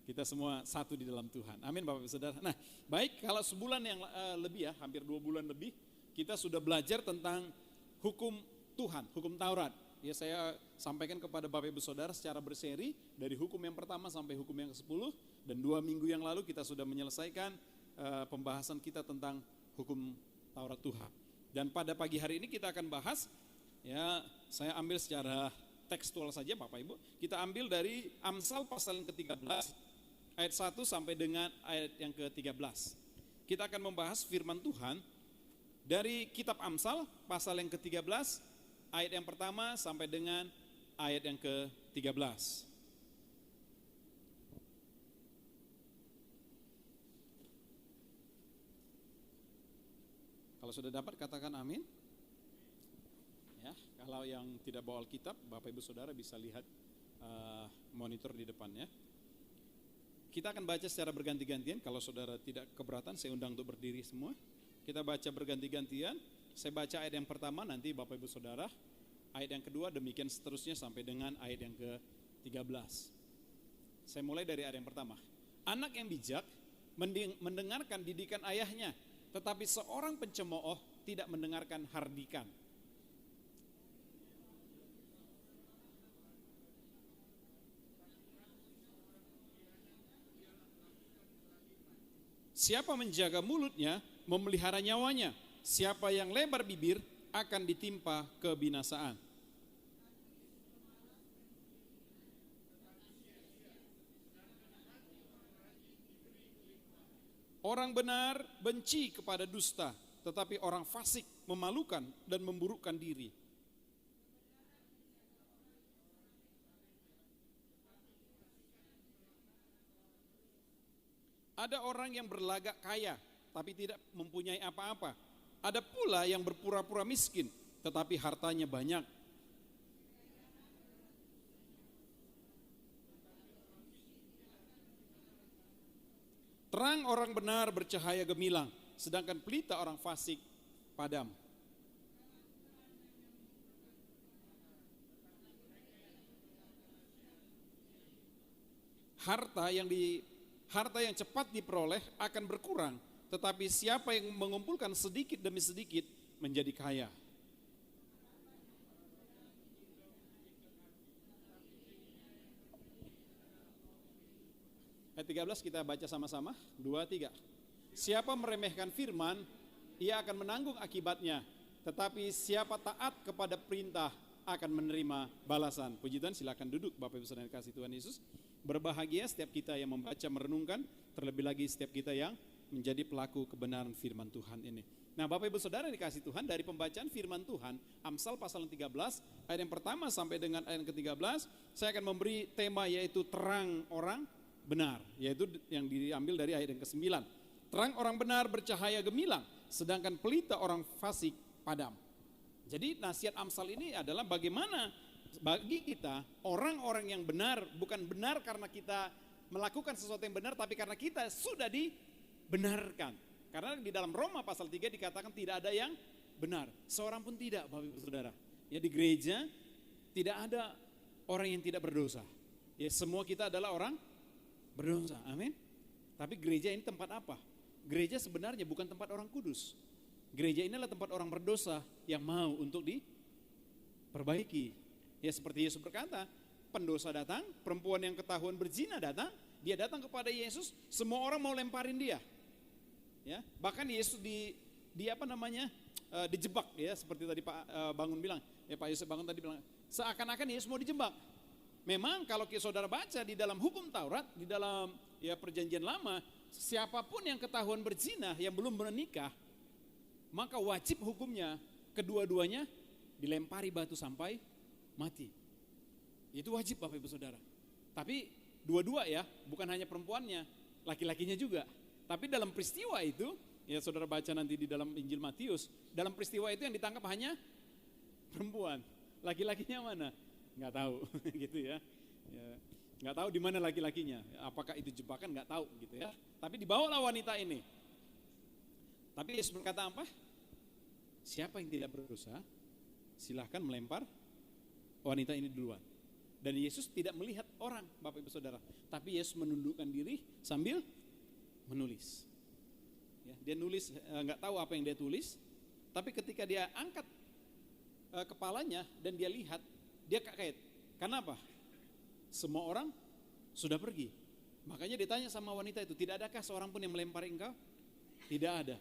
Kita semua satu di dalam Tuhan. Amin Bapak Ibu Saudara. Nah, baik, kalau sebulan yang lebih ya, hampir 2 bulan lebih, kita sudah belajar tentang hukum Tuhan, hukum Taurat. Ya, saya sampaikan kepada Bapak Ibu Saudara secara berseri dari hukum yang pertama sampai hukum yang ke-10, dan 2 minggu yang lalu kita sudah menyelesaikan pembahasan kita tentang hukum Taurat Tuhan. Dan pada pagi hari ini kita akan bahas, ya saya ambil secara tekstual saja Bapak Ibu. Kita ambil dari Amsal pasal yang ke-13 ayat 1 sampai dengan ayat yang ke-13. Kita akan membahas firman Tuhan dari kitab Amsal pasal yang ke-13 ayat yang pertama sampai dengan ayat yang ke-13. Kalau sudah dapat katakan amin. Ya, kalau yang tidak bawa Alkitab, Bapak Ibu Saudara bisa lihat monitor di depannya. Kita akan baca secara berganti-gantian. Kalau saudara tidak keberatan, saya undang untuk berdiri semua. Kita baca berganti-gantian. Saya baca ayat yang pertama, nanti Bapak Ibu Saudara. Ayat yang kedua, demikian seterusnya sampai dengan ayat yang ke-13. Saya mulai dari ayat yang pertama. Anak yang bijak mendengarkan didikan ayahnya, tetapi seorang pencemooh tidak mendengarkan hardikan. Siapa menjaga mulutnya, memelihara nyawanya. Siapa yang lebar bibir akan ditimpa kebinasaan. Orang benar benci kepada dusta, tetapi orang fasik memalukan dan memburukkan diri. Ada orang yang berlagak kaya, tapi tidak mempunyai apa-apa. Ada pula yang berpura-pura miskin, tetapi hartanya banyak. Terang orang benar bercahaya gemilang, sedangkan pelita orang fasik padam. Harta yang cepat diperoleh akan berkurang, tetapi siapa yang mengumpulkan sedikit demi sedikit menjadi kaya. Ayat 13 kita baca sama-sama, 2, 3. Siapa meremehkan firman, ia akan menanggung akibatnya, tetapi siapa taat kepada perintah akan menerima balasan. Puji Tuhan, silakan duduk Bapak Ibu Saudara kasih Tuhan Yesus. Berbahagia setiap kita yang membaca, merenungkan, terlebih lagi setiap kita yang menjadi pelaku kebenaran firman Tuhan ini. Nah Bapak Ibu Saudara dikasih Tuhan, dari pembacaan firman Tuhan, Amsal pasal 13, ayat yang pertama sampai dengan ayat yang ke-13, saya akan memberi tema yaitu terang orang benar, yaitu yang diambil dari ayat yang ke-9. Terang orang benar bercahaya gemilang, sedangkan pelita orang fasik padam. Jadi nasihat Amsal ini adalah bagaimana bagi kita orang-orang yang benar, bukan benar karena kita melakukan sesuatu yang benar, tapi karena kita sudah dibenarkan. Karena di dalam Roma pasal 3 dikatakan tidak ada yang benar, seorang pun tidak Bapak Ibu Saudara. Ya, di gereja tidak ada orang yang tidak berdosa. Ya, semua kita adalah orang berdosa, amin. Tapi gereja ini tempat apa? Gereja sebenarnya bukan tempat orang kudus. Gereja ini adalah tempat orang berdosa yang mau untuk diperbaiki. Ya seperti Yesus berkata, pendosa datang, perempuan yang ketahuan berzina datang, dia datang kepada Yesus, semua orang mau lemparin dia. Ya, bahkan Yesus dijebak ya, seperti tadi Pak Bangun bilang, ya Pak Yusuf Bangun tadi bilang, seakan-akan Yesus mau dijebak. Memang kalau saudara baca di dalam hukum Taurat, di dalam ya perjanjian lama, siapapun yang ketahuan berzina yang belum menikah, maka wajib hukumnya kedua-duanya dilempari batu sampai mati. Itu wajib Bapak Ibu Saudara. Tapi dua-dua ya, bukan hanya perempuannya, laki-lakinya juga. Tapi dalam peristiwa itu, ya saudara baca nanti di dalam Injil Matius, dalam peristiwa itu yang ditangkap hanya perempuan. Laki-lakinya mana? Nggak tahu gitu ya. Nggak tahu di mana laki-lakinya. Apakah itu jebakan? Nggak tahu gitu ya. Tapi dibawalah wanita ini. Tapi Yesus berkata apa? Siapa yang tidak berdosa, silahkan melempar wanita ini duluan. Dan Yesus tidak melihat orang, Bapak Ibu Saudara. Tapi Yesus menundukkan diri sambil menulis. Ya, dia nulis, nggak tahu apa yang dia tulis. Tapi ketika dia angkat kepalanya dan dia lihat, dia kaget. Kenapa? Semua orang sudah pergi. Makanya ditanya sama wanita itu, tidak adakah seorang pun yang melempari engkau? Tidak ada.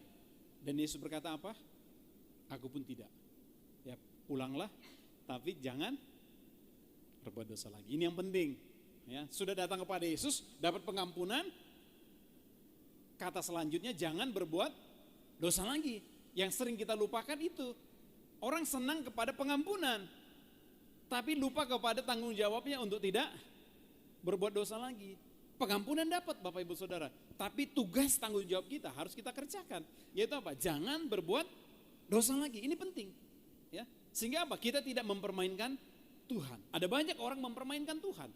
Dan Yesus berkata apa? Aku pun tidak. Ya, pulanglah, tapi jangan berbuat dosa lagi. Ini yang penting. Ya, sudah datang kepada Yesus, dapat pengampunan. Kata selanjutnya, jangan berbuat dosa lagi. Yang sering kita lupakan itu. Orang senang kepada pengampunan, tapi lupa kepada tanggung jawabnya untuk tidak berbuat dosa lagi. Pengampunan dapat Bapak Ibu Saudara, tapi tugas tanggung jawab kita harus kita kerjakan. Yaitu apa? Jangan berbuat dosa lagi. Ini penting. Ya, sehingga apa? Kita tidak mempermainkan Tuhan. Ada banyak orang mempermainkan Tuhan.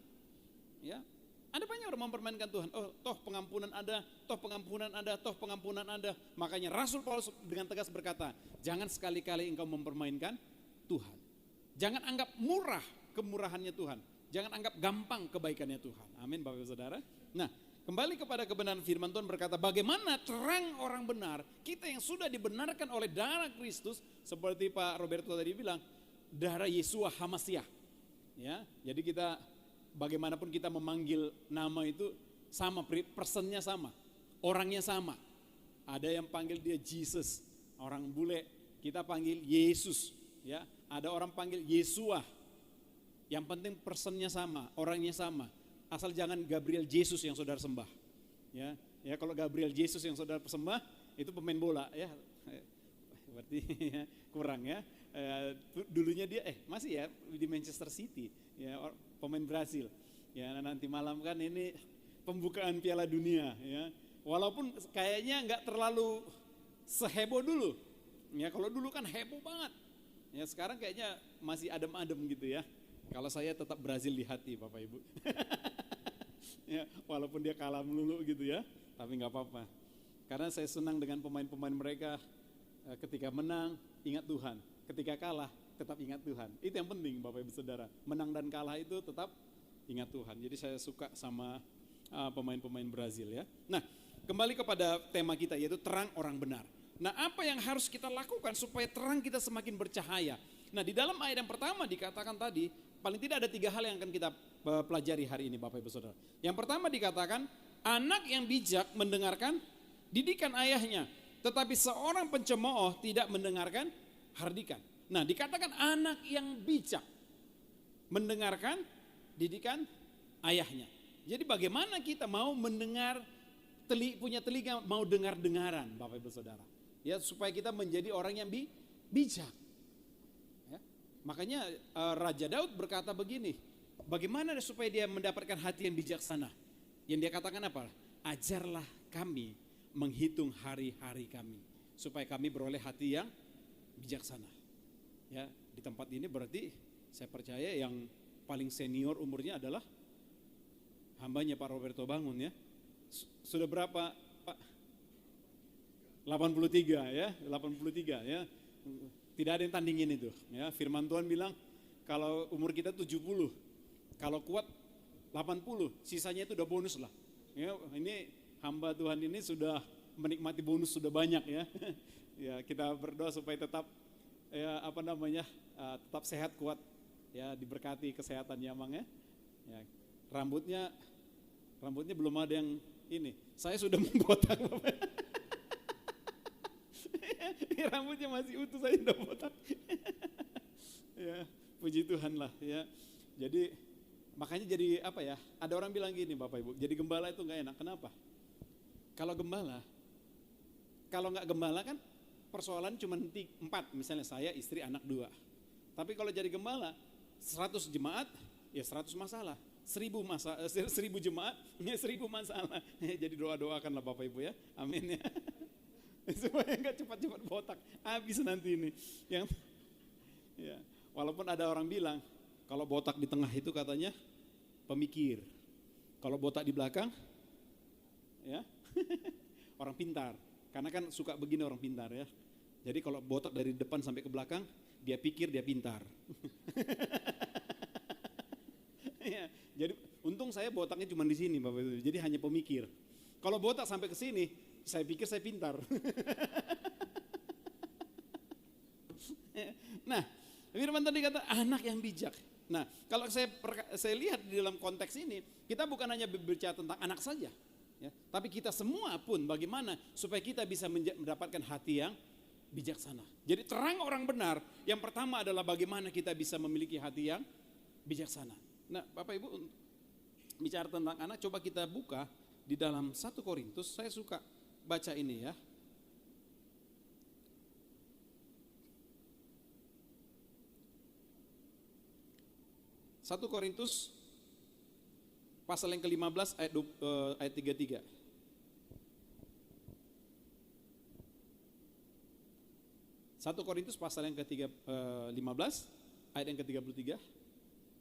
Ya, ada banyak orang mempermainkan Tuhan. Oh, toh pengampunan ada, toh pengampunan ada, toh pengampunan ada. Makanya Rasul Paulus dengan tegas berkata, jangan sekali-kali engkau mempermainkan Tuhan. Jangan anggap murah kemurahannya Tuhan. Jangan anggap gampang kebaikannya Tuhan. Amin Bapak Ibu Saudara. Nah, kembali kepada kebenaran firman Tuhan berkata, bagaimana terang orang benar, kita yang sudah dibenarkan oleh darah Kristus, seperti Pak Roberto tadi bilang, darah Yesua Hamasiah. Ya, jadi kita bagaimanapun kita memanggil nama itu sama, personnya sama, orangnya sama. Ada yang panggil dia Jesus, orang bule kita panggil Yesus, ya. Ada orang panggil Yesua. Yang penting personnya sama, orangnya sama. Asal jangan Gabriel Jesus yang saudara sembah. Ya, ya kalau Gabriel Jesus yang saudara sembah itu pemain bola, ya. Berarti ya, kurang ya. Dulunya dia masih ya di Manchester City, ya, pemain Brasil. Ya, nanti malam kan ini pembukaan Piala Dunia, ya. Walaupun kayaknya nggak terlalu seheboh dulu. Ya, kalau dulu kan heboh banget. Ya, sekarang kayaknya masih adem-adem gitu ya. Kalau saya tetap Brazil di hati, Bapak Ibu. Ya, walaupun dia kalah melulu gitu ya, tapi nggak apa-apa. Karena saya senang dengan pemain-pemain mereka. Ketika menang, ingat Tuhan. Ketika kalah, tetap ingat Tuhan. Itu yang penting Bapak Ibu Saudara. Menang dan kalah itu tetap ingat Tuhan. Jadi saya suka sama pemain-pemain Brazil ya. Nah, kembali kepada tema kita yaitu terang orang benar. Nah, apa yang harus kita lakukan supaya terang kita semakin bercahaya? Nah, di dalam ayat yang pertama dikatakan tadi, paling tidak ada 3 hal yang akan kita pelajari hari ini Bapak Ibu Saudara. Yang pertama dikatakan, anak yang bijak mendengarkan didikan ayahnya. Tetapi seorang pencemooh tidak mendengarkan hardikan. Nah, dikatakan anak yang bijak mendengarkan didikan ayahnya. Jadi bagaimana kita mau mendengar, punya telinga mau dengar-dengaran Bapak Ibu Saudara. Ya, supaya kita menjadi orang yang bijak. Ya, makanya Raja Daud berkata begini, bagaimana supaya dia mendapatkan hati yang bijaksana? Yang dia katakan apa? Ajarlah kami menghitung hari-hari kami, supaya kami beroleh hati yang bijaksana. Ya, di tempat ini berarti saya percaya yang paling senior umurnya adalah hambanya Pak Roberto Bangun ya. Sudah berapa Pak? 83 ya, 83 ya. Tidak ada yang tandingin itu ya. Firman Tuhan bilang kalau umur kita 70, kalau kuat 80, sisanya itu udah bonus lah. Ya, ini hamba Tuhan ini sudah menikmati bonus sudah banyak ya. Ya, kita berdoa supaya tetap tetap sehat kuat ya, diberkati kesehatannya Mang ya. Ya, rambutnya belum ada yang ini. Saya sudah membotak Bapak. Ya, rambutnya masih utuh, saya sudah botak. Ya, puji Tuhan lah ya. Jadi makanya jadi apa ya? Ada orang bilang gini Bapak Ibu, jadi gembala itu nggak enak. Kenapa? Kalau nggak gembala kan persoalan cuma 4, misalnya saya, istri, anak 2. Tapi kalau jadi gembala 100 jemaat ya 100 masalah, 1000 jemaat ya 1000 masalah. Ya, jadi doa-doakanlah Bapak Ibu ya, amin ya. Supaya nggak cepat-cepat botak, habis nanti ini. Yang ya, walaupun ada orang bilang kalau botak di tengah itu katanya pemikir, kalau botak di belakang ya orang pintar. Karena kan suka begini orang pintar ya. Jadi kalau botak dari depan sampai ke belakang, dia pikir dia pintar. Jadi untung saya botaknya cuma di sini Bapak Ibu. Jadi hanya pemikir. Kalau botak sampai ke sini, saya pikir saya pintar. Nah, firman tadi kata anak yang bijak. Nah, kalau saya lihat di dalam konteks ini, kita bukan hanya berbicara tentang anak saja, ya, tapi kita semua pun bagaimana supaya kita bisa mendapatkan hati yang bijaksana. Jadi terang orang benar, yang pertama adalah bagaimana kita bisa memiliki hati yang bijaksana. Nah, Bapak Ibu, bicara tentang anak, coba kita buka di dalam 1 Korintus, saya suka baca ini ya. 1 Korintus pasal yang ke-15 ayat 33. 1 Korintus pasal yang ke-15 ayat yang ke-33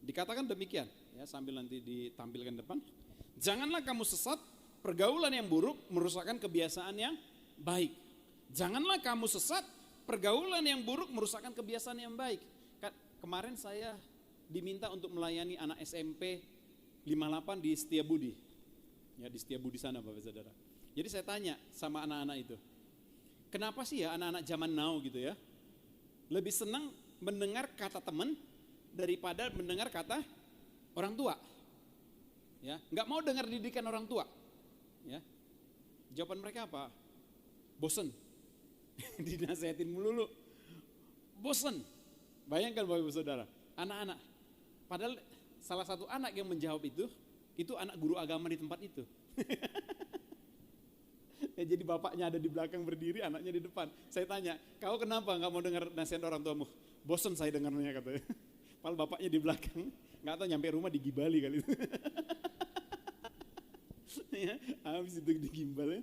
dikatakan demikian ya, sambil nanti ditampilkan depan. Janganlah kamu sesat, pergaulan yang buruk merusakkan kebiasaan yang baik. Janganlah kamu sesat, pergaulan yang buruk merusakkan kebiasaan yang baik. Kemarin saya diminta untuk melayani anak SMP 58 di Setiabudi. Ya, di Setiabudi sana Bapak Saudara. Jadi saya tanya sama anak-anak itu, kenapa sih ya anak-anak zaman now gitu ya, lebih senang mendengar kata teman daripada mendengar kata orang tua? Ya, nggak mau dengar didikan orang tua. Ya, jawaban mereka apa? Bosen. Dinasihatin melulu. Bosen. Bayangkan Bapak Ibu Saudara, anak-anak. Padahal salah satu anak yang menjawab itu anak guru agama di tempat itu. Ya, jadi bapaknya ada di belakang berdiri, anaknya di depan. Saya tanya, kau kenapa nggak mau dengar nasihat orang tuamu? Bosen saya dengarnya katanya. Padahal bapaknya di belakang, nggak tahu nyampe rumah digibali kali itu. Ya, habis itu digimbal ya.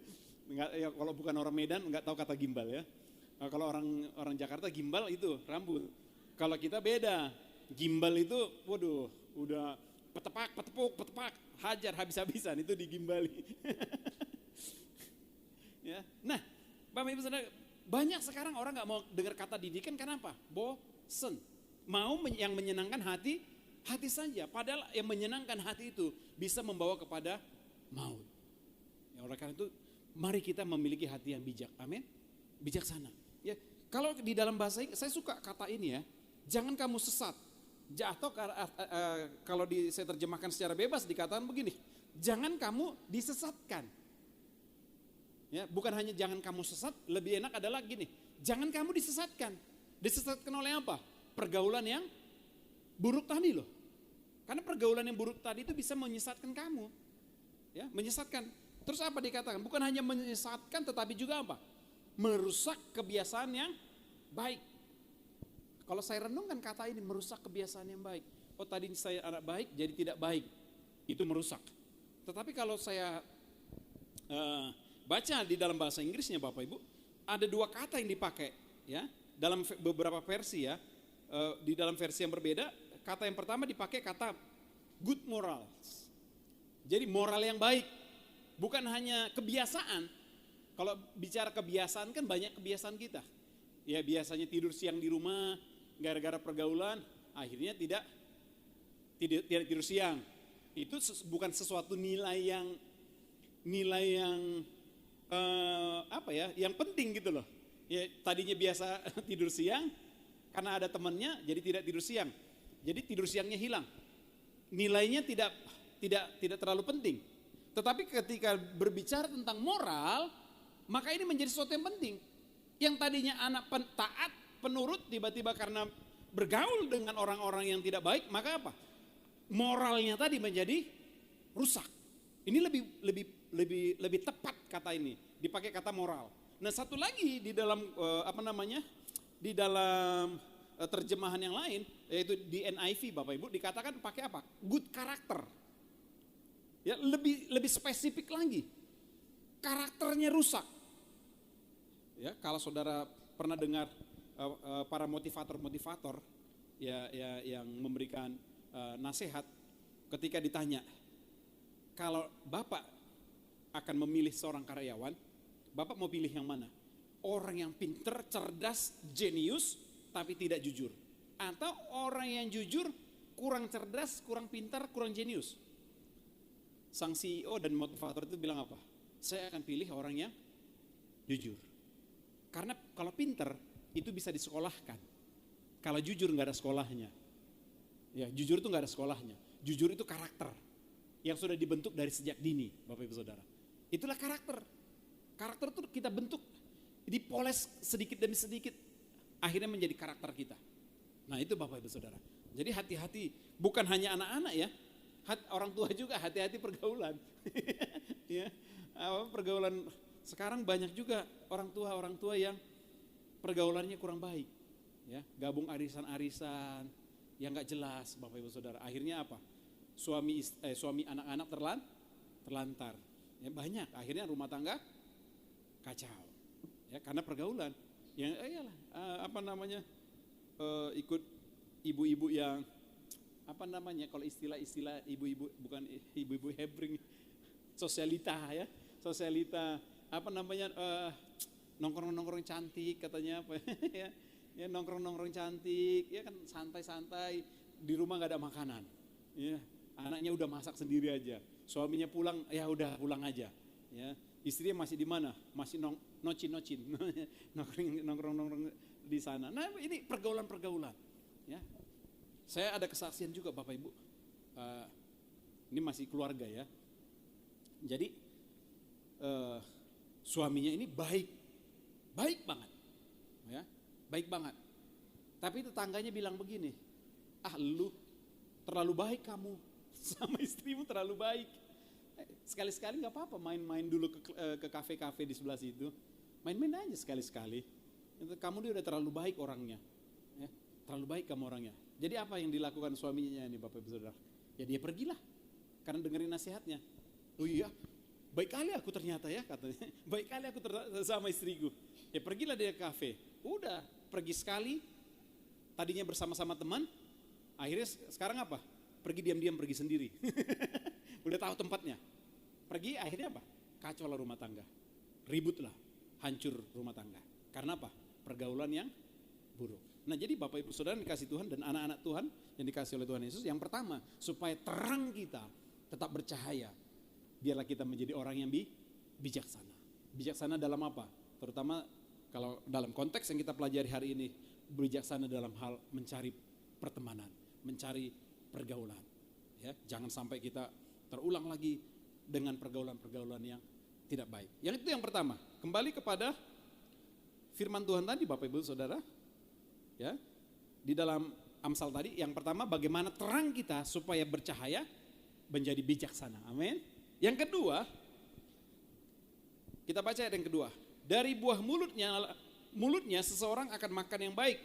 Ya, kalau bukan orang Medan nggak tahu kata gimbal ya. Nah, kalau orang Jakarta gimbal itu rambut. Kalau kita beda. Gimbal itu, waduh, udah petepak, hajar habis-habisan itu digimbali. Ya, nah, Bapak Ibu Saudara, banyak sekarang orang nggak mau dengar kata didikan, kenapa? Bosen, mau yang menyenangkan hati saja. Padahal yang menyenangkan hati itu bisa membawa kepada maut. Ya, oleh karena itu, mari kita memiliki hati yang bijak, amin, bijaksana. Ya, kalau di dalam bahasa saya suka kata ini ya, jangan kamu sesat. Atau kalau saya terjemahkan secara bebas dikatakan begini, jangan kamu disesatkan. Ya, bukan hanya jangan kamu sesat, lebih enak adalah gini, jangan kamu disesatkan. Disesatkan oleh apa? Pergaulan yang buruk tadi loh. Karena pergaulan yang buruk tadi itu bisa menyesatkan kamu. Ya, menyesatkan. Terus apa dikatakan? Bukan hanya menyesatkan tetapi juga apa? Merusak kebiasaan yang baik. Kalau saya renungkan kata ini, merusak kebiasaan yang baik. Oh, tadi saya anak baik jadi tidak baik. Itu merusak. Tetapi kalau saya baca di dalam bahasa Inggrisnya Bapak Ibu, ada 2 kata yang dipakai ya, dalam beberapa versi ya. Di dalam versi yang berbeda, kata yang pertama dipakai kata good morals. Jadi moral yang baik, bukan hanya kebiasaan. Kalau bicara kebiasaan kan banyak kebiasaan kita. Ya, biasanya tidur siang di rumah, gara-gara pergaulan, akhirnya tidak tidur siang. Itu bukan sesuatu nilai yang yang penting gitu loh. Ya, tadinya biasa tidur siang, karena ada temannya, jadi tidak tidur siang. Jadi tidur siangnya hilang. Nilainya tidak terlalu penting. Tetapi ketika berbicara tentang moral, maka ini menjadi sesuatu yang penting. Yang tadinya anak taat, penurut, tiba-tiba karena bergaul dengan orang-orang yang tidak baik, maka apa? Moralnya tadi menjadi rusak. Ini lebih tepat kata ini, dipakai kata moral. Nah, satu lagi di dalam di dalam terjemahan yang lain, yaitu di NIV Bapak Ibu, dikatakan pakai apa? Good character. Ya, lebih spesifik lagi. Karakternya rusak. Ya, kalau saudara pernah dengar para motivator ya yang memberikan nasihat, ketika ditanya, kalau Bapak akan memilih seorang karyawan, Bapak mau pilih yang mana? Orang yang pinter, cerdas, jenius, tapi tidak jujur, atau orang yang jujur, kurang cerdas, kurang pintar, kurang jenius? sang CEO dan motivator itu bilang apa? Saya akan pilih orang yang jujur. Karena kalau pinter itu bisa disekolahkan. Kalau jujur nggak ada sekolahnya. Ya, jujur itu nggak ada sekolahnya. Jujur itu karakter yang sudah dibentuk dari sejak dini, Bapak Ibu Saudara. Itulah karakter. Karakter itu kita bentuk, dipoles sedikit demi sedikit, akhirnya menjadi karakter kita. Nah itu Bapak Ibu Saudara. Jadi hati-hati, bukan hanya anak-anak ya, orang tua juga hati-hati pergaulan. Ya, pergaulan sekarang banyak juga orang tua yang pergaulannya kurang baik. Ya, gabung arisan-arisan yang nggak jelas, Bapak Ibu Saudara. Akhirnya apa? Suami anak-anak terlantar. Ya, banyak. Akhirnya rumah tangga kacau. Ya, karena pergaulan. Yang iyalah, ikut ibu-ibu yang kalau istilah ibu-ibu, bukan ibu-ibu hebring, sosialita ya, nongkrong cantik katanya apa ya, ya nongkrong cantik, ya kan santai-santai, di rumah nggak ada makanan, ya anaknya udah masak sendiri aja, suaminya pulang ya udah pulang aja, ya istrinya masih di mana, masih nocin nongkrong di sana. Nah ini pergaulan, ya. Saya ada kesaksian juga Bapak Ibu, ini masih keluarga ya. Jadi suaminya ini baik banget, ya, baik banget. Tapi tetangganya bilang begini, lu terlalu baik kamu, sama istrimu terlalu baik. Sekali-sekali nggak apa-apa main-main dulu ke kafe-kafe di sebelah situ, main-main aja sekali-sekali. Kamu dia udah terlalu baik orangnya, ya, terlalu baik kamu orangnya. Jadi apa yang dilakukan suaminya ini Bapak Ibu Saudara? Ya dia pergilah, karena dengerin nasihatnya. Oh iya, baik kali aku ternyata ya katanya, baik kali aku sama istriku. Ya pergilah dia ke kafe, udah pergi sekali, tadinya bersama-sama teman, akhirnya sekarang apa? Pergi diam-diam, pergi sendiri. Udah tahu tempatnya. Pergi akhirnya apa? Kacau lah rumah tangga, ributlah, hancur rumah tangga. Karena apa? Pergaulan yang buruk. Nah jadi Bapak Ibu Saudara yang dikasih Tuhan dan anak-anak Tuhan yang dikasih oleh Tuhan Yesus, yang pertama supaya terang kita tetap bercahaya, biarlah kita menjadi orang yang bijaksana. Bijaksana dalam apa? Terutama kalau dalam konteks yang kita pelajari hari ini, bijaksana dalam hal mencari pertemanan, mencari pergaulan. Ya, jangan sampai kita terulang lagi dengan pergaulan-pergaulan yang tidak baik. Yang itu yang pertama. Kembali kepada firman Tuhan tadi Bapak Ibu Saudara. Ya, di dalam Amsal tadi yang pertama bagaimana terang kita supaya bercahaya menjadi bijaksana. Amin. Yang kedua, kita baca ayat yang kedua. Dari buah mulutnya seseorang akan makan yang baik,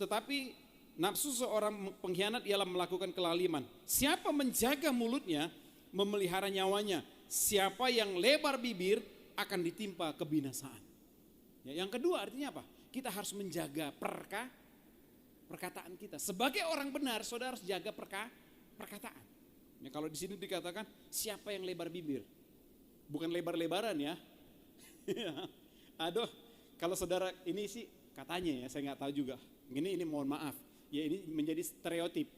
tetapi nafsu seorang pengkhianat ialah melakukan kelaliman. Siapa menjaga mulutnya memelihara nyawanya. Siapa yang lebar bibir akan ditimpa kebinasaan. Ya, yang kedua artinya apa? Kita harus menjaga perkataan kita. Sebagai orang benar, saudara harus jaga perkataan. Ya, kalau di sini dikatakan siapa yang lebar bibir, bukan lebar-lebaran ya. Aduh, kalau saudara ini sih katanya ya, saya nggak tahu juga. Ini mohon maaf. Ya ini menjadi stereotip.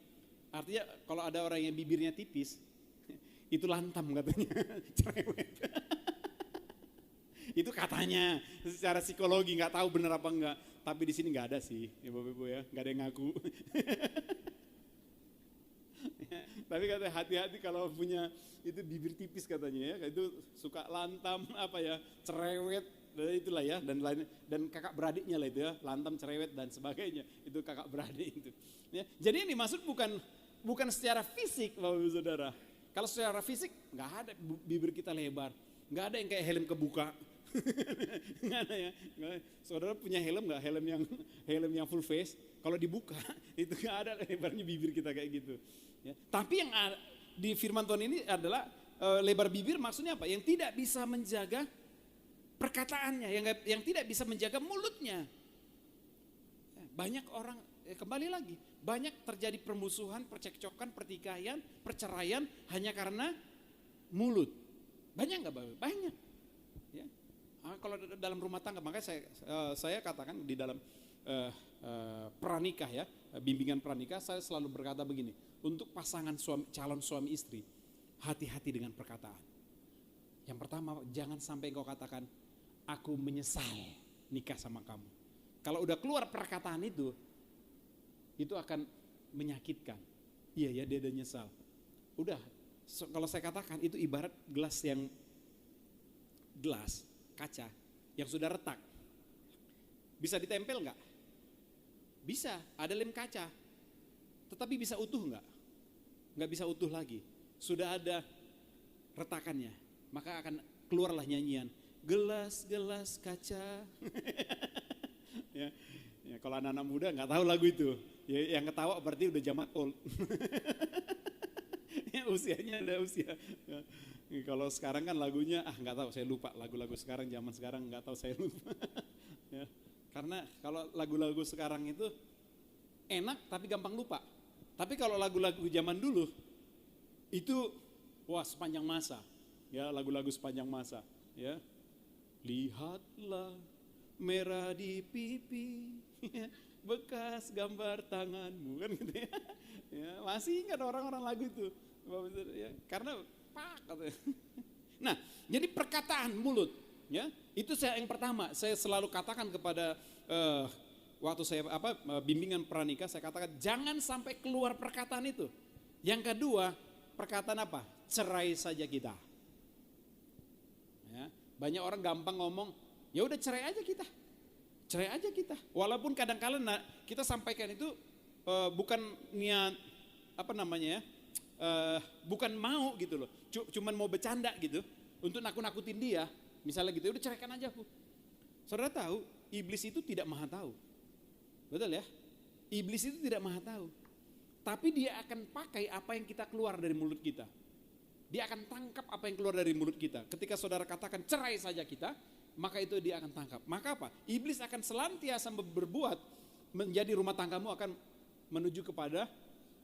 Artinya kalau ada orang yang bibirnya tipis, itu lantam katanya, cerewet. Itu katanya secara psikologi, nggak tahu benar apa enggak. Tapi di sini nggak ada sih, ya Bapak Ibu ya, nggak ada yang ngaku. Tapi katanya hati-hati kalau punya itu bibir tipis katanya ya, itu suka lantam apa ya, cerewet, itulah ya, dan kakak beradiknya lah itu ya, lantam, cerewet dan sebagainya, itu kakak beradik itu. Ya, jadi ini maksud bukan secara fisik Bapak Ibu Saudara. Kalau secara fisik nggak ada bibir kita lebar, nggak ada yang kayak helm kebuka. Nggak ada ya. Saudara punya helm nggak? Helm yang full face. Kalau dibuka itu nggak ada lebarnya bibir kita kayak gitu. Ya. Tapi yang di firman Tuhan ini adalah lebar bibir maksudnya apa? Yang tidak bisa menjaga perkataannya, yang tidak bisa menjaga mulutnya. Banyak orang kembali lagi, banyak terjadi permusuhan, percekcokan, pertikaian, perceraian hanya karena mulut. Banyak nggak Bapak? Banyak. Ya. Kalau dalam rumah tangga, makanya saya katakan di dalam pranikah ya, bimbingan pranikah, saya selalu berkata begini, untuk pasangan calon suami istri hati-hati dengan perkataan. Yang pertama, jangan sampai engkau katakan, aku menyesal nikah sama kamu. Kalau udah keluar perkataan itu akan menyakitkan. Iya ya, dia udah nyesal. Udah, kalau saya katakan itu ibarat gelas kaca yang sudah retak. Bisa ditempel nggak? Bisa, ada lem kaca. Tetapi bisa utuh nggak? Nggak bisa utuh lagi. Sudah ada retakannya. Maka akan keluarlah nyanyian, gelas-gelas kaca. ya, kalau anak-anak muda nggak tahu lagu itu. Ya, yang ketawa berarti udah zaman old. Ya, usianya ada usia. Ya, kalau sekarang kan lagunya nggak tahu, saya lupa lagu-lagu sekarang, zaman sekarang nggak tahu, saya lupa. Ya, karena kalau lagu-lagu sekarang itu enak tapi gampang lupa. Tapi kalau lagu-lagu zaman dulu itu sepanjang masa. Ya, lagu-lagu sepanjang masa, ya. Lihatlah merah di pipi, bekas gambar tanganmu, kan gitu ya. Ya, masih ingat orang-orang lagu itu. Ya, karena katanya. Nah, jadi perkataan mulut, ya. Itu yang pertama, saya selalu katakan kepada waktu saya bimbingan pranikah, saya katakan jangan sampai keluar perkataan itu. Yang kedua, perkataan apa? Cerai saja kita. Ya, banyak orang gampang ngomong, ya udah cerai aja kita. Walaupun kadang-kala kita sampaikan itu bukan niat bukan mau gitu loh, cuman mau bercanda gitu, untuk nakut-nakutin dia, misalnya gitu, udah ceraikan aja aku. Saudara tahu, iblis itu tidak maha tahu, betul ya? Iblis itu tidak maha tahu, tapi dia akan pakai apa yang kita keluar dari mulut kita. Dia akan tangkap apa yang keluar dari mulut kita. Ketika saudara katakan cerai saja kita, maka itu dia akan tangkap. Maka apa? Iblis akan selantiasa berbuat menjadi rumah tanggamu akan menuju kepada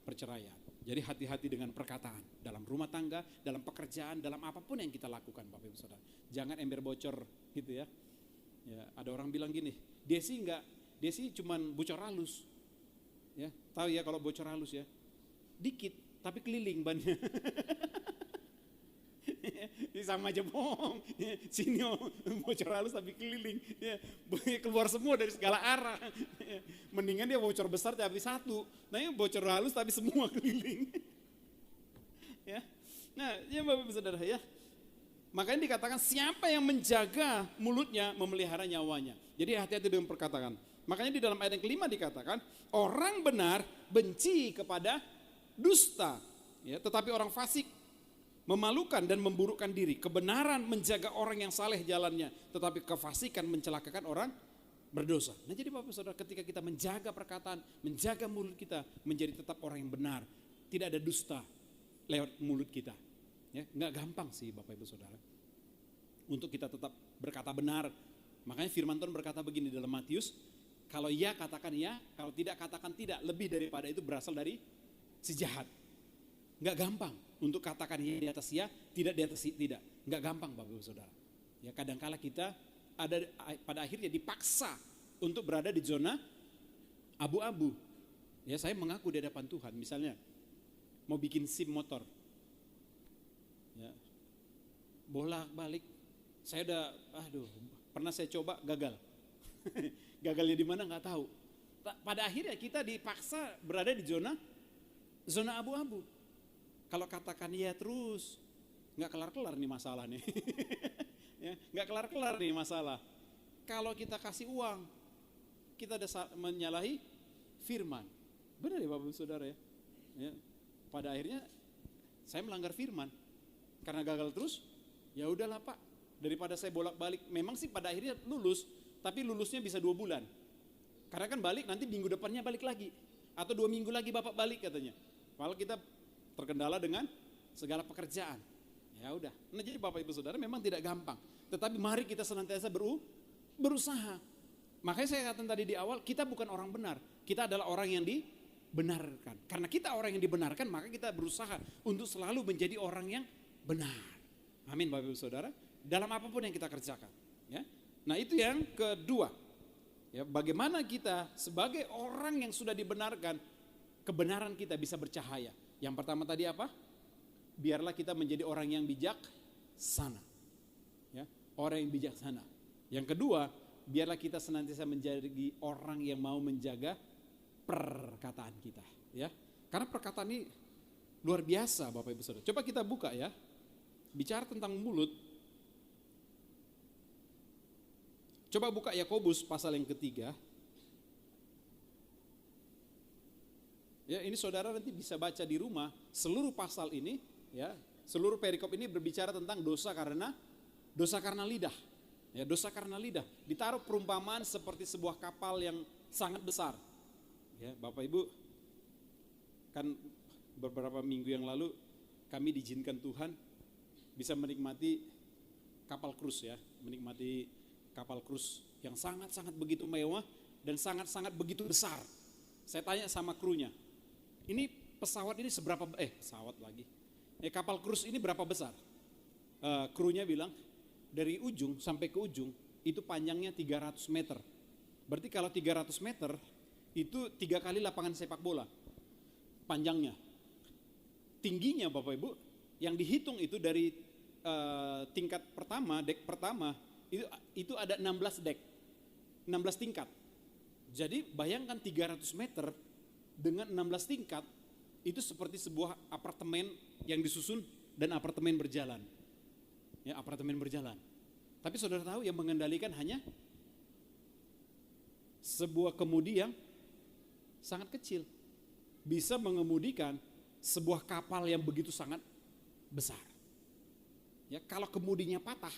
perceraian. Jadi hati-hati dengan perkataan dalam rumah tangga, dalam pekerjaan, dalam apapun yang kita lakukan, Bapak Ibu Saudara. Jangan ember bocor gitu ya. Ya, ada orang bilang gini, Desi cuman bocor halus. Ya, tahu ya kalau bocor halus ya. Dikit tapi keliling bannya. Sama aja bohong. Sini bocor halus tapi keliling. Ya, keluar semua dari segala arah. Mendingan dia bocor besar tapi satu. Nah ini bocor halus tapi semua keliling. Ya. Nah, ya Bapak Ibu Saudara ya. Makanya dikatakan siapa yang menjaga mulutnya memelihara nyawanya. Jadi hati-hati dengan perkataan. Makanya di dalam ayat yang kelima dikatakan orang benar benci kepada dusta. Ya, tetapi orang fasik memalukan dan memburukkan diri. Kebenaran menjaga orang yang saleh jalannya, tetapi kefasikan mencelakakan orang berdosa. Nah jadi Bapak Saudara, ketika kita menjaga perkataan, menjaga mulut kita, menjadi tetap orang yang benar. Tidak ada dusta lewat mulut kita. Ya, nggak gampang sih Bapak Ibu Saudara untuk kita tetap berkata benar. Makanya firman Tuhan berkata begini dalam Matius, kalau ya katakan ya, kalau tidak katakan tidak. Lebih daripada itu berasal dari si jahat. Nggak gampang untuk katakan ya di atas ya, tidak di atas tidak. Nggak gampang Bapak Ibu Saudara. Ya kadangkala kita ada pada akhirnya dipaksa untuk berada di zona abu-abu. Ya saya mengaku di hadapan Tuhan, misalnya mau bikin SIM motor. Ya, bolak-balik, saya udah, pernah saya coba gagal. Gagalnya di mana nggak tahu. Pada akhirnya kita dipaksa berada di zona abu-abu. Kalau katakan ya terus, nggak kelar-kelar nih masalah nih. Ya, nggak kelar-kelar nih masalah. Kalau kita kasih uang, kita ada menyalahi firman. Benar ya Bapak Ibu Saudara ya? Ya. Pada akhirnya saya melanggar firman. Karena gagal terus, ya udahlah Pak, daripada saya bolak-balik. Memang sih pada akhirnya lulus, tapi lulusnya bisa 2 bulan. Karena kan balik nanti minggu depannya balik lagi. Atau 2 minggu lagi Bapak balik katanya. Kalau kita terkendala dengan segala pekerjaan. Ya udah. Nah jadi Bapak Ibu Saudara memang tidak gampang. Tetapi mari kita senantiasa berusaha. Makanya saya katakan tadi di awal, kita bukan orang benar. Kita adalah orang yang dibenarkan. Karena kita orang yang dibenarkan, maka kita berusaha untuk selalu menjadi orang yang benar. Amin Bapak Ibu Saudara. Dalam apapun yang kita kerjakan. Ya. Nah itu yang kedua. Ya, bagaimana kita sebagai orang yang sudah dibenarkan, kebenaran kita bisa bercahaya. Yang pertama tadi apa? biarlah kita menjadi orang yang bijaksana. Ya, orang yang bijaksana. Yang kedua, biarlah kita senantiasa menjadi orang yang mau menjaga perkataan kita. Ya, karena perkataan ini luar biasa Bapak Ibu Saudara. Coba kita buka ya, bicara tentang mulut. Coba buka Yakobus pasal yang ketiga. Ya, ini saudara nanti bisa baca di rumah seluruh pasal ini, ya, seluruh perikop ini berbicara tentang dosa karena lidah. Ya, dosa karena lidah. Ditaruh perumpamaan seperti sebuah kapal yang sangat besar. Ya, Bapak Ibu, kan beberapa minggu yang lalu kami diizinkan Tuhan bisa menikmati kapal krus ya, menikmati kapal krus yang sangat-sangat begitu mewah dan sangat-sangat begitu besar. Saya tanya sama krunya, ini pesawat ini seberapa, pesawat lagi, kapal krus ini berapa besar? Krunya bilang, dari ujung sampai ke ujung itu panjangnya 300 meter. Berarti kalau 300 meter itu 3 kali lapangan sepak bola panjangnya. Tingginya Bapak Ibu, yang dihitung itu dari tingkat pertama, dek pertama, itu ada 16 dek, 16 tingkat. Jadi bayangkan 300 meter dengan 16 tingkat, itu seperti sebuah apartemen yang disusun dan apartemen berjalan. Ya, apartemen berjalan. Tapi saudara tahu yang mengendalikan hanya sebuah kemudi yang sangat kecil. Bisa mengemudikan sebuah kapal yang begitu sangat besar. Ya, kalau kemudinya patah,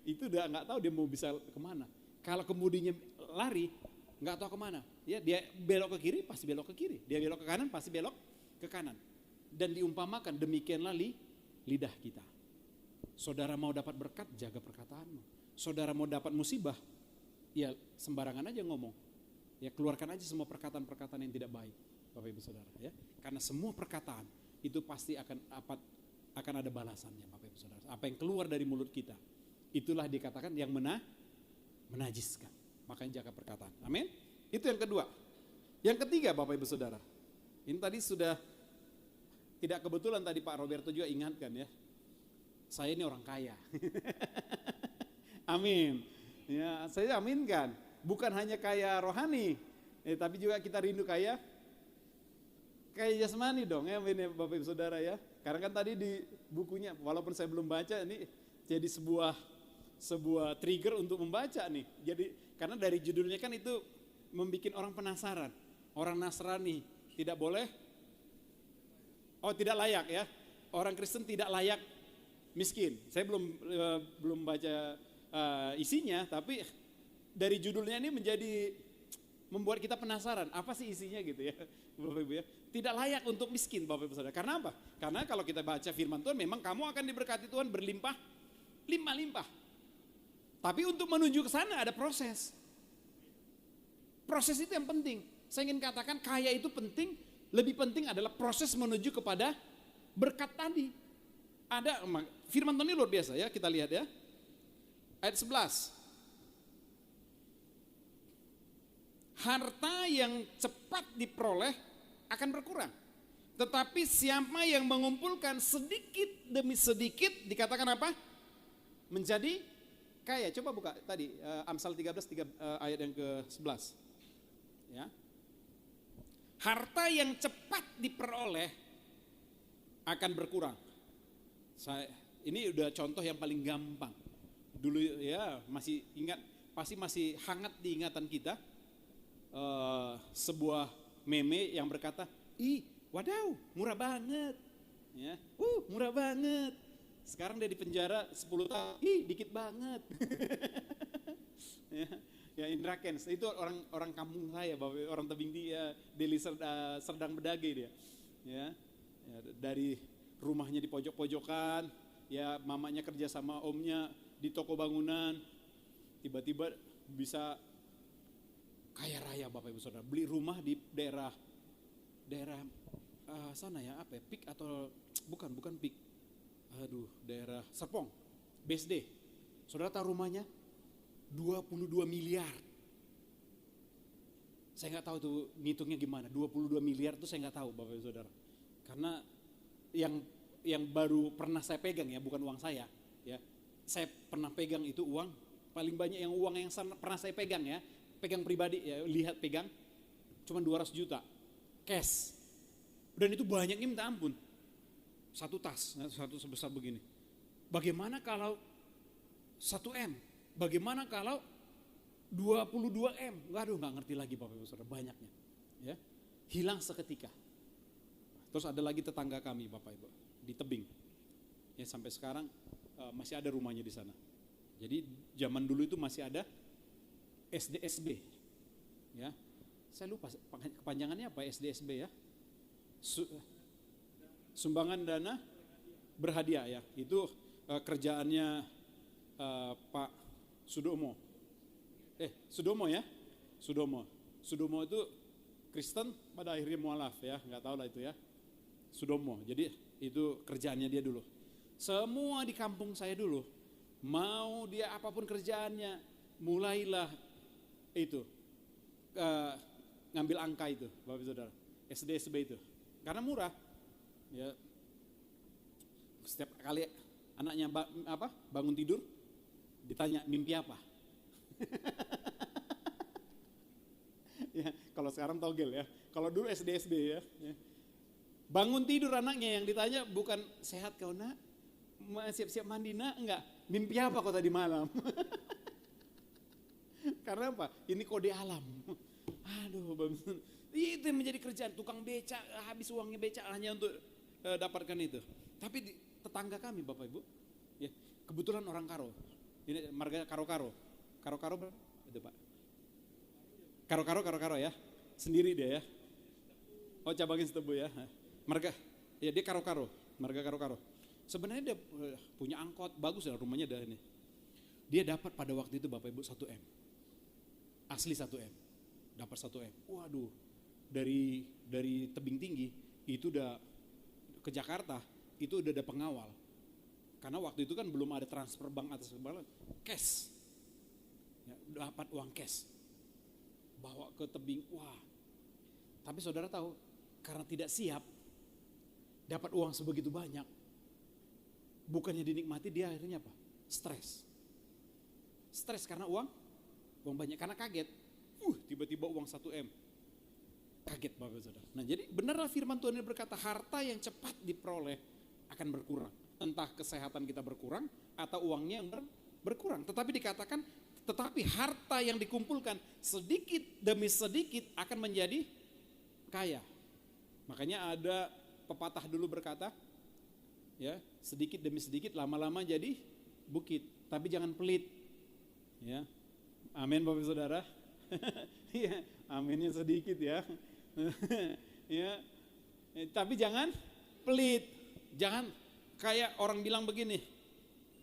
itu udah nggak tahu dia mau bisa kemana. Kalau kemudinya lari, nggak tahu kemana. Ya, dia belok ke kiri, pasti belok ke kiri. Dia belok ke kanan, pasti belok ke kanan. Dan diumpamakan demikianlah lidah kita. Saudara mau dapat berkat, jaga perkataanmu. Saudara mau dapat musibah, ya sembarangan aja ngomong. Ya keluarkan aja semua perkataan-perkataan yang tidak baik, Bapak Ibu Saudara. Ya, karena semua perkataan itu pasti akan ada balasannya, Bapak Ibu Saudara. Apa yang keluar dari mulut kita, itulah dikatakan yang menajiskan. Makanya jaga perkataan. Amin. Itu yang kedua. Yang ketiga, Bapak Ibu Saudara. Ini tadi sudah tidak kebetulan tadi Pak Roberto juga ingatkan ya. Saya ini orang kaya. Amin. Ya, saya aminkan. Bukan hanya kaya rohani, tapi juga kita rindu kaya jasmani dong ya, Bapak Ibu Saudara ya. Karena kan tadi di bukunya, walaupun saya belum baca, ini jadi sebuah trigger untuk membaca nih. Jadi karena dari judulnya kan itu membuat orang penasaran. Orang Nasrani tidak boleh, tidak layak ya. Orang Kristen tidak layak miskin. Saya belum baca isinya, tapi dari judulnya ini membuat kita penasaran, apa sih isinya gitu ya, Bapak Ibu ya. Tidak layak untuk miskin, Bapak Ibu Saudara. Karena apa? Karena kalau kita baca firman Tuhan, memang kamu akan diberkati Tuhan berlimpah, limpah-limpah. Tapi untuk menuju ke sana ada proses. Proses itu yang penting. Saya ingin katakan kaya itu penting, lebih penting adalah proses menuju kepada berkat tadi. Ada firman Tuhan ini luar biasa ya, kita lihat ya. Ayat 11. Harta yang cepat diperoleh akan berkurang. Tetapi siapa yang mengumpulkan sedikit demi sedikit, dikatakan apa? Menjadi kaya. Coba buka tadi Amsal 13 ayat yang ke-11. Ya. Harta yang cepat diperoleh akan berkurang. Ini udah contoh yang paling gampang. Dulu ya masih ingat, pasti masih hangat di ingatan kita. Sebuah meme yang berkata, wadaw, murah banget. Ya, murah banget. Sekarang dia di penjara 10 tahun, dikit banget. Ya Indra Kents, itu orang kampung saya, orang tebing dia, Deli Serdang Bedage dia. Ya, dari rumahnya di pojok-pojokan, ya mamanya kerja sama omnya di toko bangunan, tiba-tiba bisa kaya raya Bapak Ibu Saudara, beli rumah di daerah sana ya, apa ya, Pik atau bukan Pik, daerah Serpong, BSD. Saudara tahu rumahnya 22 miliar. Saya nggak tahu tuh ngitungnya gimana, 22 miliar tuh saya nggak tahu Bapak Ibu Saudara. Karena yang yang baru pernah saya pegang ya, bukan uang saya. Ya, saya pernah pegang itu uang paling banyak yang uang yang pernah saya pegang ya, pegang pribadi ya, lihat pegang, cuma 200 juta cash. Dan itu banyaknya minta ampun. Satu tas, satu sebesar begini. Bagaimana kalau 1 M? Bagaimana kalau 22 M? Waduh, nggak ngerti lagi Bapak Ibu Saudara, banyaknya. Ya, hilang seketika. Terus ada lagi tetangga kami Bapak Ibu di tebing. Ya, sampai sekarang masih ada rumahnya di sana. Jadi zaman dulu itu masih ada SDSB. Ya. Saya lupa kepanjangannya apa SDSB ya. Sumbangan dana berhadiah ya. Itu kerjaannya Pak Sudomo. Sudomo ya. Sudomo itu Kristen pada akhirnya mualaf ya, nggak tahu lah itu ya. Sudomo. Jadi itu kerjaannya dia dulu. Semua di kampung saya dulu, mau dia apapun kerjaannya, mulailah itu ngambil angka itu, Bapak Saudara, SDSB itu, karena murah. Ya, setiap kali anaknya bangun tidur, ditanya mimpi apa. Ya, kalau sekarang togel ya, kalau dulu SDSB ya. Bangun tidur anaknya yang ditanya bukan sehat kau nak, siap-siap mandi nak, enggak, mimpi apa kau tadi malam. Karena apa? Ini kode alam. Aduh, itu yang menjadi kerjaan tukang becak, habis uangnya becak hanya untuk dapatkan itu. Tapi di tetangga kami Bapak Ibu, ya, kebetulan orang Karo. Ini marga Karo-Karo. Karo-Karo berapa? Itu Pak. Karo-Karo ya. Sendiri dia ya. Oh, cabangin Setebu ya. Marga, ya dia Karo-Karo, marga Karo-Karo. Sebenarnya dia punya angkot, bagus ya rumahnya ada ini. Dia dapat pada waktu itu Bapak Ibu 1 M. Asli 1 M. Dapat 1 M. Waduh, dari tebing tinggi itu udah ke Jakarta, itu udah ada pengawal. Karena waktu itu kan belum ada transfer bank atas bank, cash. Ya, dapat uang cash. Bawa ke tebing, wah. Tapi saudara tahu, karena tidak siap, dapat uang sebegitu banyak, bukannya dinikmati, dia akhirnya apa? Stres karena uang banyak, karena kaget, tiba-tiba uang 1 M, kaget Bapak Saudara. Nah jadi benarlah firman Tuhan ini berkata, harta yang cepat diperoleh akan berkurang, entah kesehatan kita berkurang atau uangnya yang berkurang, tetapi dikatakan, tetapi harta yang dikumpulkan sedikit demi sedikit akan menjadi kaya. Makanya ada pepatah dulu berkata, ya, sedikit demi sedikit lama-lama jadi bukit, tapi jangan pelit. Ya. Amin Bapak Saudara. Ya, aminnya sedikit ya. Ya. Tapi jangan pelit. Jangan kayak orang bilang begini.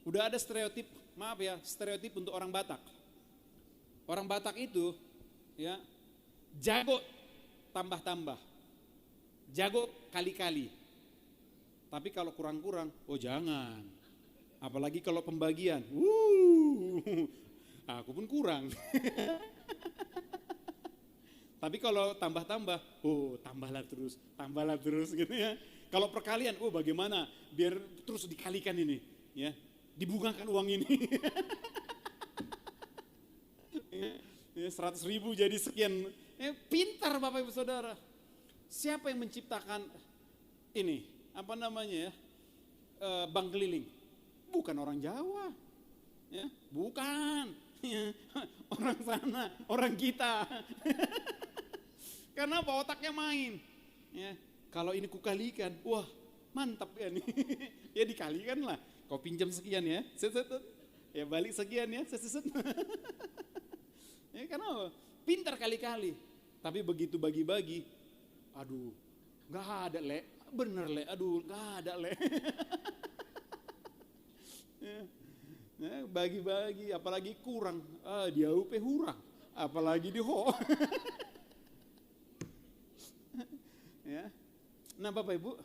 Udah ada stereotip, maaf ya, stereotip untuk orang Batak. Orang Batak itu ya jago tambah-tambah. Jago kali-kali. Tapi kalau kurang-kurang, oh jangan. Apalagi kalau pembagian. Aku pun kurang. Tapi kalau tambah-tambah, oh tambahlah terus gitu ya. Kalau perkalian, oh bagaimana biar terus dikalikan ini, ya. Dibungakan uang ini. Ya, 100.000 jadi sekian. Pintar Bapak Ibu Saudara. Siapa yang menciptakan ini? Apa namanya ya? Bank keliling. Bukan orang Jawa. Ya, bukan. Ya, orang sana, orang kita. Karena apa? Otaknya main. Ya, kalau ini kukalikan, wah mantap ya nih. Ya dikalikan lah. Kau pinjam sekian ya. Ya balik sekian ya. Ya karena apa? Pintar kali-kali. Tapi begitu bagi-bagi, aduh, nggak ada le, bener le, aduh nggak ada le. Ya, bagi-bagi, apalagi kurang, dia UP hurang, apalagi di ho. Ya. Nah Bapak Ibu,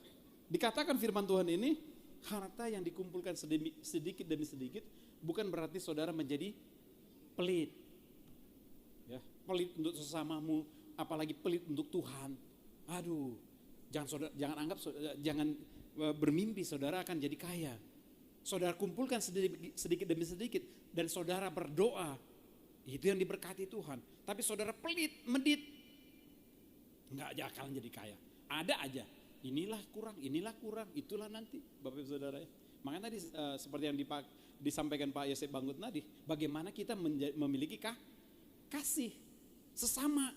dikatakan firman Tuhan ini, harta yang dikumpulkan sedikit demi sedikit, bukan berarti saudara menjadi pelit. Ya, pelit untuk sesamamu, apalagi pelit untuk Tuhan. Aduh, jangan anggap bermimpi saudara akan jadi kaya. Saudara kumpulkan sedikit demi sedikit dan saudara berdoa. Itu yang diberkati Tuhan. Tapi saudara pelit, medit, nggak akan jadi kaya. Ada aja. Inilah kurang, itulah nanti Bapak Ibu Saudara. Makanya tadi seperti yang disampaikan Pak Yosef Banggut tadi, bagaimana kita memiliki kasih sesama.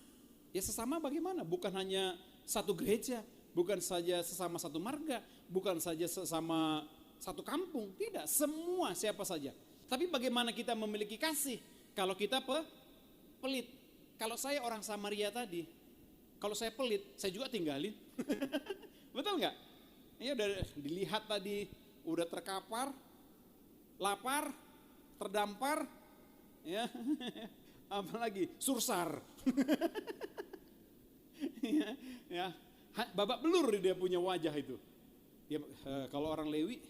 Ya sesama bagaimana? Bukan hanya satu gereja, bukan saja sesama satu marga, bukan saja sesama satu kampung, tidak, semua siapa saja. Tapi bagaimana kita memiliki kasih kalau kita pelit? Kalau saya orang Samaria tadi, kalau saya pelit, saya juga tinggalin. Betul nggak? Ini udah dilihat tadi, udah terkapar, lapar, terdampar, ya, apalagi sursar, ya, babak belur dia punya wajah itu. Ya, kalau orang Lewi,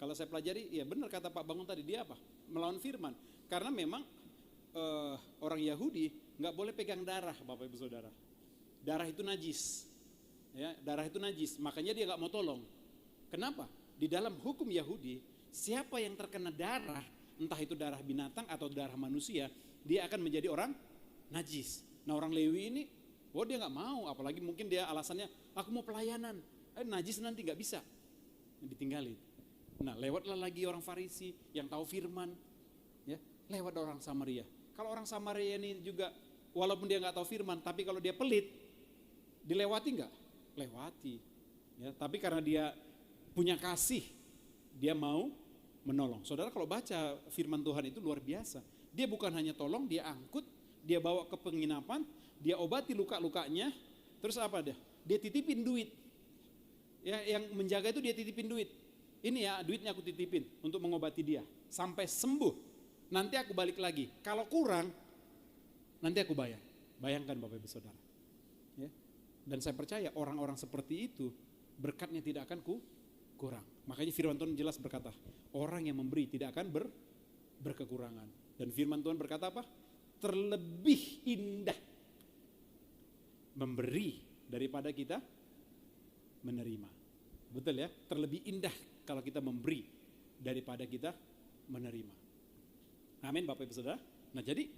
kalau saya pelajari, ya benar kata Pak Bangun tadi, dia apa? Melawan firman. Karena memang orang Yahudi nggak boleh pegang darah, Bapak Ibu Saudara. Darah itu najis. Ya, darah itu najis, makanya dia nggak mau tolong. Kenapa? Di dalam hukum Yahudi, siapa yang terkena darah, entah itu darah binatang atau darah manusia, dia akan menjadi orang najis. Nah orang Lewi ini, dia nggak mau, apalagi mungkin dia alasannya, aku mau pelayanan, najis nanti nggak bisa, ditinggalin. Nah lewatlah lagi orang Farisi yang tahu firman, ya, lewat orang Samaria. Kalau orang Samaria ini juga, walaupun dia nggak tahu firman, tapi kalau dia pelit, dilewati nggak? Lewati, ya. Tapi karena dia punya kasih, dia mau menolong. Saudara kalau baca firman Tuhan itu luar biasa. Dia bukan hanya tolong, dia angkut, dia bawa ke penginapan, dia obati luka-lukanya. Terus apa dia? Dia titipin duit. Ya, yang menjaga itu dia titipin duit. Ini ya duitnya aku titipin untuk mengobati dia sampai sembuh. Nanti aku balik lagi. Kalau kurang, nanti aku bayar. Bayangkan Bapak Ibu Saudara. Ya. Dan saya percaya orang-orang seperti itu berkatnya tidak akan kurang. Makanya firman Tuhan jelas berkata, orang yang memberi tidak akan berkekurangan. Dan firman Tuhan berkata apa? Terlebih indah memberi daripada kita menerima. Betul ya? Terlebih indah kalau kita memberi daripada kita menerima. Amin Bapak Ibu Saudara. Nah jadi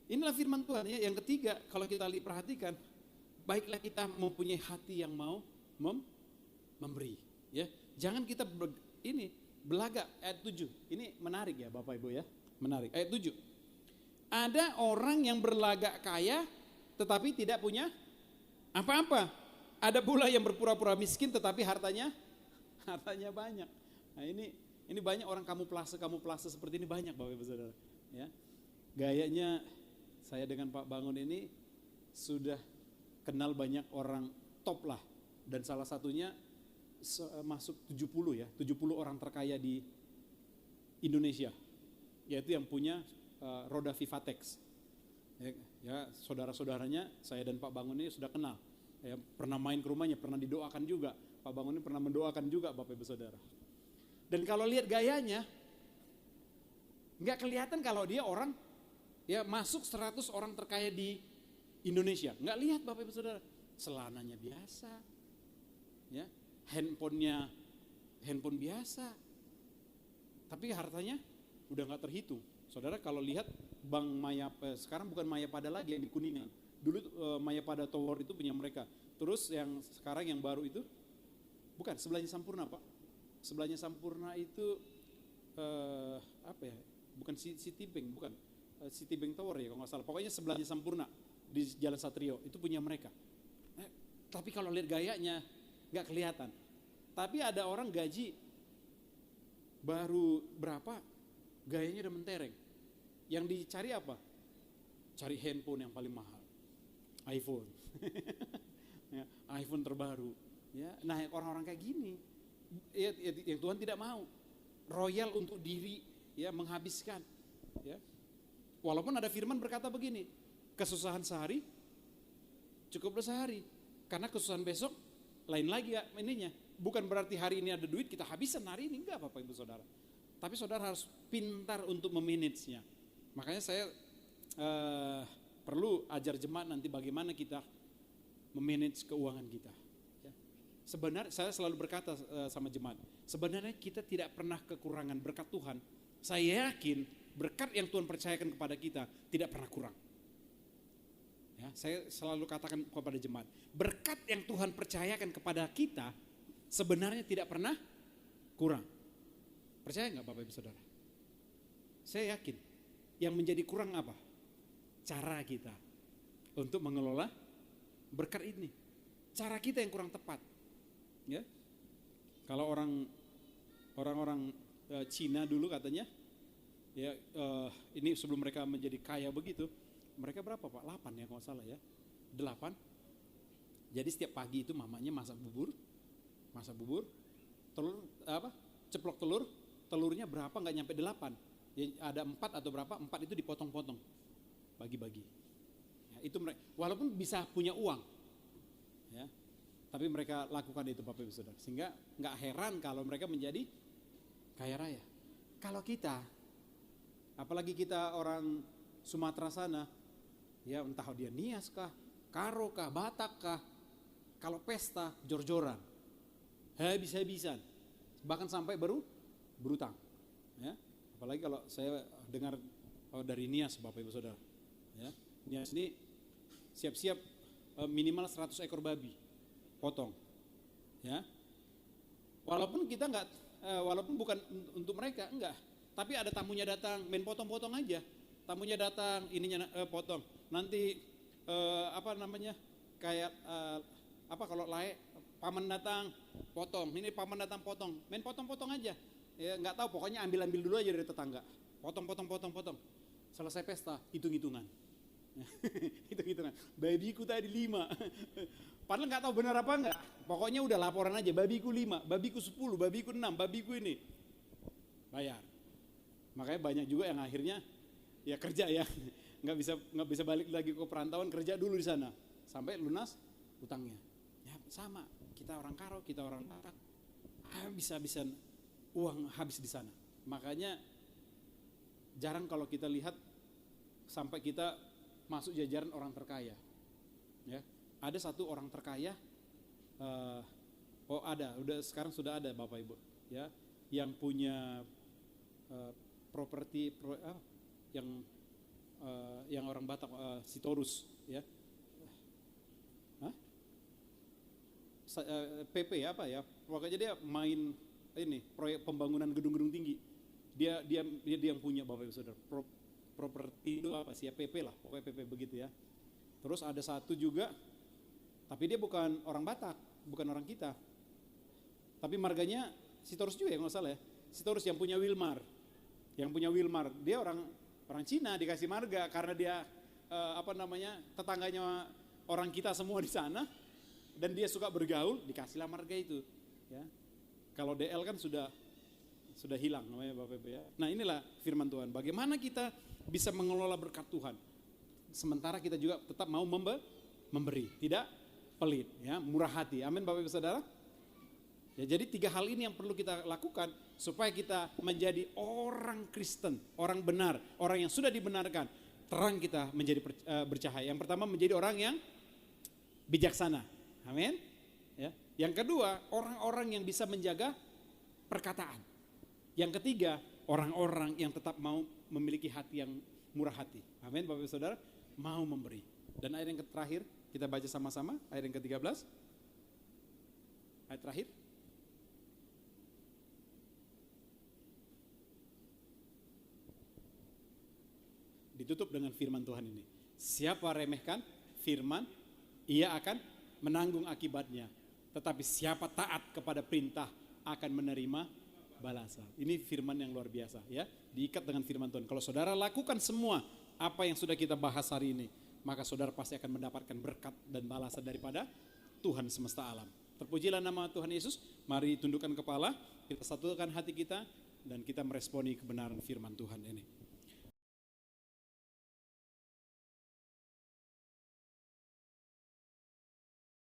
inilah firman Tuhan ya. Yang ketiga kalau kita perhatikan, baiklah kita mempunyai hati yang mau memberi. Ya, jangan kita belaga. Ayat 7, ini menarik ya Bapak Ibu ya, menarik. Ayat 7, ada orang yang berlagak kaya tetapi tidak punya apa-apa. Ada pula yang berpura-pura miskin tetapi hartanya banyak. Nah ini banyak orang kamuflase seperti ini banyak Bapak Ibu Saudara. Ya, gayanya saya dengan Pak Bangun ini sudah kenal banyak orang top lah, dan salah satunya masuk 70 orang terkaya di Indonesia, yaitu yang punya roda Vivatex. Ya, saudara-saudaranya saya dan Pak Bangun ini sudah kenal, ya, pernah main ke rumahnya, pernah didoakan juga. Pak Bangun ini pernah mendoakan juga Bapak Ibu Saudara. Dan kalau lihat gayanya, nggak kelihatan kalau dia orang ya masuk 100 orang terkaya di Indonesia, nggak lihat Bapak Ibu Saudara, celananya biasa, ya, handphone biasa, tapi hartanya udah nggak terhitung. Saudara kalau lihat Bank sekarang bukan Mayapada lagi yang di Kuningan, dulu Mayapada Tower itu punya mereka. Terus yang sekarang yang baru itu, bukan sebelahnya Sampurna Pak, sebelahnya Sampurna itu apa ya? Bukan Citibank, bukan Citibank Tower ya kalau nggak salah. Pokoknya sebelahnya Sampurna di Jalan Satrio itu punya mereka. Tapi kalau lihat gayanya nggak kelihatan. Tapi ada orang gaji baru berapa, gayanya udah mentereng. Yang dicari apa? Cari handphone yang paling mahal, iPhone, ya, iPhone terbaru. Ya, nah orang-orang kayak gini, ya, yang Tuhan tidak mau, royal untuk diri, ya, menghabiskan. Ya. Walaupun ada firman berkata begini, kesusahan sehari cukuplah sehari, karena kesusahan besok lain lagi ya ininya. Bukan berarti hari ini ada duit kita habisan hari ini, enggak Bapak Ibu Saudara. Tapi saudara harus pintar untuk memanagenya. Makanya saya perlu ajar jemaat nanti bagaimana kita memanage keuangan kita. Ya. Sebenarnya saya selalu berkata sama jemaat, sebenarnya kita tidak pernah kekurangan berkat Tuhan. Saya yakin berkat yang Tuhan percayakan kepada kita tidak pernah kurang. Ya, saya selalu katakan kepada jemaat, berkat yang Tuhan percayakan kepada kita sebenarnya tidak pernah kurang. Percaya nggak Bapak Ibu Saudara? Saya yakin yang menjadi kurang apa? Cara kita untuk mengelola berkat ini. Cara kita yang kurang tepat. Ya, kalau orang-orang Cina dulu katanya, ya ini sebelum mereka menjadi kaya begitu, mereka berapa Pak? 8 ya kalau nggak salah ya, 8. Jadi setiap pagi itu mamanya masak bubur, telur ceplok telurnya berapa nggak nyampe 8, ya, ada 4 atau berapa, 4 itu dipotong-potong, bagi-bagi. Ya, itu mereka, walaupun bisa punya uang, ya. Tapi mereka lakukan itu Bapak Ibu Saudara. Sehingga nggak heran kalau mereka menjadi kaya raya. Kalau kita, apalagi kita orang Sumatera sana, ya entah dia Nias kah, Karo kah, Batak kah, kalau pesta jor-joran, habis-habisan, bahkan sampai berutang. Ya. Apalagi kalau saya dengar dari Nias Bapak Ibu Saudara. Ya. Nias ini siap-siap minimal 100 ekor babi. Potong, ya. Walaupun kita enggak, walaupun bukan untuk mereka, enggak. Tapi ada tamunya datang, main potong-potong aja. Tamunya datang, ininya potong. Nanti kayak kalau laek, paman datang, potong. Ini paman datang potong, main potong-potong aja. Ya enggak tahu, pokoknya ambil dulu aja dari tetangga. Potong. Selesai pesta, hitung-hitungan. Hitung-hitungan. Babiku tadi 5. Padahal nggak tahu benar apa enggak. Pokoknya udah laporan aja, babiku 5, babiku 10, babiku 6, babiku ini. Bayar. Makanya banyak juga yang akhirnya ya kerja ya. Nggak bisa balik lagi ke perantauan, kerja dulu di sana sampai lunas utangnya. Ya sama, kita orang Karo, kita orang Batak. Habis-habisan uang habis di sana. Makanya jarang kalau kita lihat sampai kita masuk jajaran orang terkaya. Ya. Ada satu orang terkaya, sekarang sudah ada Bapak Ibu, ya, yang punya properti, yang orang Batak, Sitorus, ya, PP apa ya, pokoknya dia main ini proyek pembangunan gedung-gedung tinggi, dia yang punya Bapak Ibu Saudara, properti itu apa sih ya, PP lah, pokoknya PP begitu ya. Terus ada satu juga. Tapi dia bukan orang Batak, bukan orang kita. Tapi marganya Sitorus juga ya nggak salah ya. Sitorus yang punya Wilmar. Dia orang Cina dikasih marga karena dia tetangganya orang kita semua di sana dan dia suka bergaul, dikasihlah marga itu. Ya. Kalau DL kan sudah hilang namanya Bapak Ibu ya. Nah inilah firman Tuhan. Bagaimana kita bisa mengelola berkat Tuhan. Sementara kita juga tetap mau memberi, tidak pelit, ya, murah hati. Amin Bapak Ibu Saudara. Ya, jadi 3 hal ini yang perlu kita lakukan supaya kita menjadi orang Kristen, orang benar, orang yang sudah dibenarkan. Terang kita menjadi bercahaya. Yang pertama menjadi orang yang bijaksana. Amin. Ya. Yang kedua, orang-orang yang bisa menjaga perkataan. Yang ketiga, orang-orang yang tetap mau memiliki hati yang murah hati. Amin Bapak Ibu Saudara, mau memberi. Dan ayat yang terakhir kita baca sama-sama, ayat yang ke-13. Ayat terakhir. Ditutup dengan firman Tuhan ini. Siapa remehkan firman, ia akan menanggung akibatnya. Tetapi siapa taat kepada perintah akan menerima balasan. Ini firman yang luar biasa ya. Diikat dengan firman Tuhan. Kalau saudara lakukan semua apa yang sudah kita bahas hari ini, maka saudara pasti akan mendapatkan berkat dan balasan daripada Tuhan semesta alam. Terpujilah nama Tuhan Yesus. Mari tundukkan kepala, kita satukan hati kita dan kita meresponi kebenaran firman Tuhan ini.